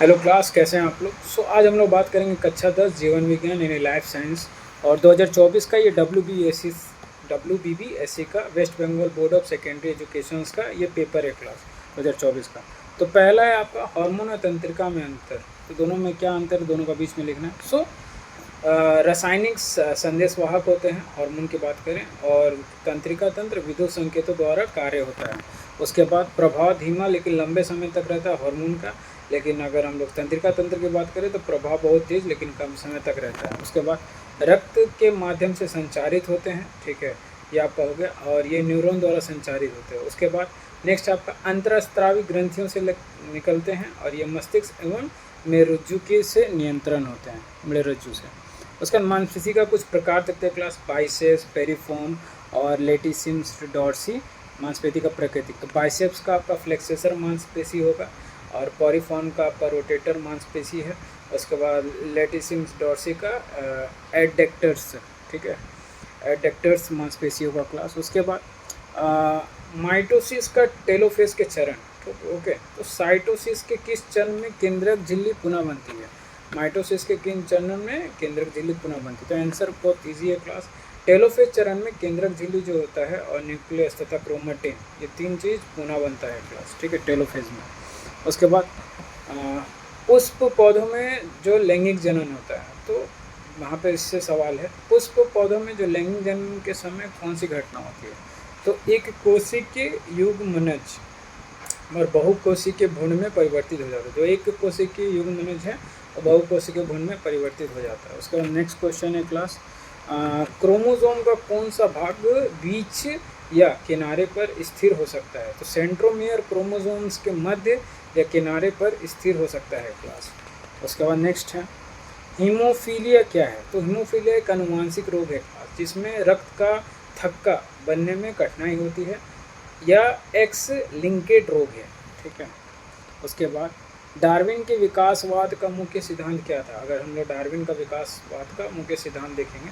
Hello class, कैसे हैं आप लोग। आज हम लोग बात करेंगे कक्षा 10 जीवन विज्ञान यानी लाइफ साइंस और 2024 का ये WBBSC का West Bengal board of secondary education का ये पेपर है क्लास 2024 का। तो पहला है आपका हार्मोन और तंत्रिका में अंतर। तो दोनों में क्या अंतर है, दोनों का बीच में लिखना है। रासायनिक संदेशवाहक होते हैं, हार्मोन की बात करें, और तंत्रिका तंत्र विद्युत संकेतों द्वारा कार्य होता है। उसके बाद प्रभाव धीमा लेकिन लंबे समय तक रहता है हार्मोन का। लेकिन अगर हम लोग तंत्रिका तंत्र की बात करें तो प्रभाव बहुत तेज लेकिन कम समय तक रहता है। उसके बाद रक्त के माध्यम से संचारित होते हैं, ठीक है, ये आपका हो गया, और ये न्यूरॉन द्वारा संचारित होते हैं। उसके बाद नेक्स्ट आपका अंतरस्त्रावी ग्रंथियों से निकलते हैं और ये मस्तिष्क एवं मेरुरज्जु के से नियंत्रण होते हैं, मेरुरज्जु से। उसका मांसपेशी का कुछ प्रकार देखते हैं क्लास, बाइसेप्स, पेरिफॉर्म और लेटिसिम्स डॉर्सी मांसपेशी का प्रकृति। तो बाइसेप्स का आपका फ्लेक्सेसर मांसपेशी होगा और पेरिफॉर्म का आपका रोटेटर मांसपेशी है। उसके बाद लेटिसिम्स डॉर्सी का एडेक्टर्स, ठीक है, एडेक्टर्स मांसपेशी होगा क्लास। उसके बाद माइटोसिस का टेलोफेज के चरण, ओके। तो साइटोसिस के किस चरण में केंद्रक झिल्ली पुनः बनती है? माइटोसिस के किन चरणों में केंद्रक झिल्ली पुनः बनती है? तो आंसर बहुत ईजी है क्लास। टेलोफेज चरण में केंद्रक झिल्ली जो होता है और न्यूक्लियस तथा क्रोमेटिन, ये तीन चीज़ पुनः बनता है क्लास, ठीक है, टेलोफेज में। उसके बाद पुष्प पौधों में जो लैंगिक जनन होता है, तो वहाँ पे इससे सवाल है, पुष्प पौधों में जो लैंगिक जनन के समय कौन सी घटना होती है? तो एक कोशिकीय युग्मनज और बहुकोशिकीय भ्रूण में परिवर्तित हो जाता है। जो एक कोशिकीय युग्मनज है और बहुकोशिकीय भ्रूण में परिवर्तित हो जाता है। उसके बाद नेक्स्ट क्वेश्चन है क्लास, क्रोमोसोम का कौन सा भाग बीच या किनारे पर स्थिर हो सकता है? तो सेंट्रोमियर क्रोमोसोम्स के मध्य या किनारे पर स्थिर हो सकता है क्लास। उसके बाद नेक्स्ट है हीमोफीलिया क्या है? तो हीमोफीलिया एक अनुवांशिक रोग है क्लास, जिसमें रक्त का थक्का बनने में कठिनाई होती है या एक्स लिंकेड रोग है, ठीक है। उसके बाद डार्विन के विकासवाद का मुख्य सिद्धांत क्या था? अगर हम लोग डार्विन का विकासवाद का मुख्य सिद्धांत देखेंगे,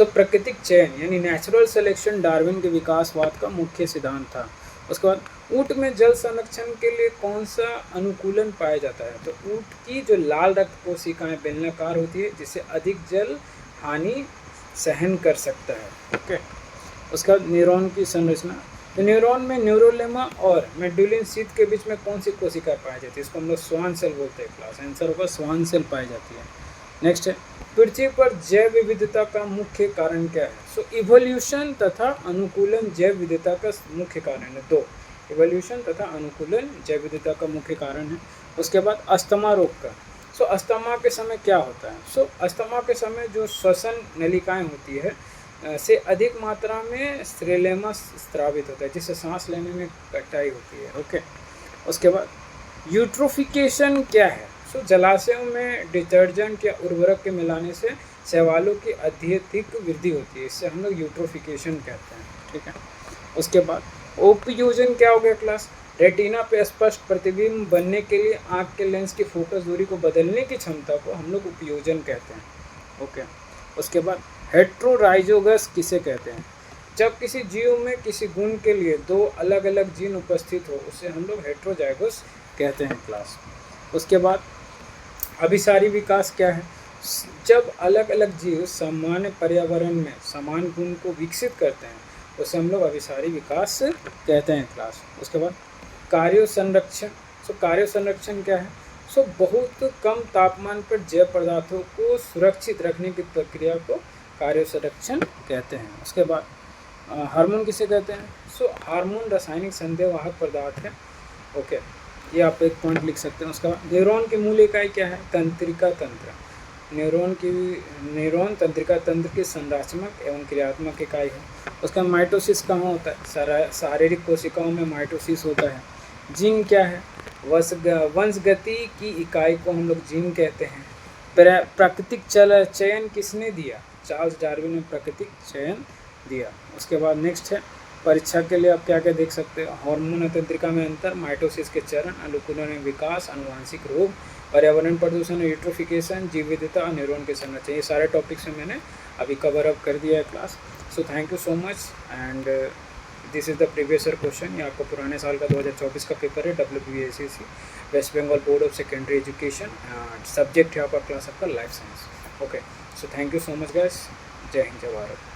प्राकृतिक चयन यानी नेचुरल सिलेक्शन डार्विन के विकासवाद का मुख्य सिद्धांत था। उसके बाद ऊँट में जल संरक्षण के लिए कौन सा अनुकूलन पाया जाता है? तो ऊँट की जो लाल रक्त कोशिकाएं बेलनाकार होती है, जिससे अधिक जल हानि सहन कर सकता है, ओके। उसके बाद न्यूरॉन की संरचना, तो न्यूरॉन में न्यूरोलेमा और मेडुलिन शीथ के बीच में कौन सी कोशिका पाई जाती है? इसको हम लोग स्वान सेल बोलते हैं क्लास, आंसर होगा स्वान सेल पाई जाती है। नेक्स्ट है पृथ्वी पर जैव विविधता का मुख्य कारण क्या है? इवोल्यूशन तथा अनुकूलन जैव विविधता का मुख्य कारण है। दो, इवोल्यूशन तथा अनुकूलन जैव विविधता का मुख्य कारण है। उसके बाद अस्थमा रोग का, अस्थमा के समय क्या होता है? अस्थमा के समय जो श्वसन नलिकाएं होती है से अधिक मात्रा में स्त्रेलेमा स्रावित होता है, जिससे सांस लेने में कठिनाई होती है, ओके। उसके बाद यूट्रोफिकेशन क्या है? जलाशयों में डिटर्जेंट या उर्वरक के मिलाने से शैवालों की अत्यधिक वृद्धि होती है, इससे हम लोग यूट्रोफिकेशन कहते हैं, ठीक है। उसके बाद ओपयूजन क्या हो गया क्लास? रेटिना पे स्पष्ट प्रतिबिंब बनने के लिए आँख के लेंस की फोकस दूरी को बदलने की क्षमता को हम लोग उपयोजन कहते हैं, ओके। उसके बाद हेट्रोराइजोगस किसे कहते हैं? जब किसी जीव में किसी गुण के लिए दो अलग अलग जीन उपस्थित हो, उसे हम लोग हेट्रोजाइगोस कहते हैं क्लास। उसके बाद अभिसारी विकास क्या है? जब अलग अलग जीव सामान्य पर्यावरण में समान गुण को विकसित करते हैं, उसे हम लोग अभिसारी विकास कहते हैं क्लास। उसके बाद कार्य संरक्षण, कार्य संरक्षण क्या है? बहुत कम तापमान पर जैव पदार्थों को सुरक्षित रखने की प्रक्रिया को कार्य संरक्षण कहते हैं। उसके बाद हार्मोन किसे कहते हैं? हार्मोन रासायनिक संदेशवाहक पदार्थ है, ओके, ये आप एक पॉइंट लिख सकते हैं। उसका न्यूरॉन की मूल इकाई क्या है? तंत्रिका तंत्र। न्यूरॉन तंत्रिका तंत्र की संरचनात्मक एवं क्रियात्मक इकाई है। उसका माइटोसिस कहाँ होता है? शारीरिक कोशिकाओं में माइटोसिस होता है। जीन क्या है? वंशगति की इकाई को हम लोग जीन कहते हैं। प्राकृतिक चयन किसने दिया? चार्ल्स डार्विन ने प्राकृतिक चयन दिया। उसके बाद नेक्स्ट है परीक्षा के लिए आप क्या क्या देख सकते हैं? हार्मोन और तंत्रिका में अंतर, माइटोसिस के चरण, अनुकूलन विकास, अनुवांशिक रोग, पर्यावरण प्रदूषण, यूट्रोफिकेशन, जीव विविधता, न्यूरॉन के संरचना, ये सारे टॉपिक्स में मैंने अभी कवर अप कर दिया है class. Thank you so much and this is the previous year question, ये आपका पुराने साल का 2024 का पेपर है, WBSSC West Bengal board of secondary education. Subject है आपका क्लास आपका life science. Okay, so thank you so much guys, जय हिंद जय भारत।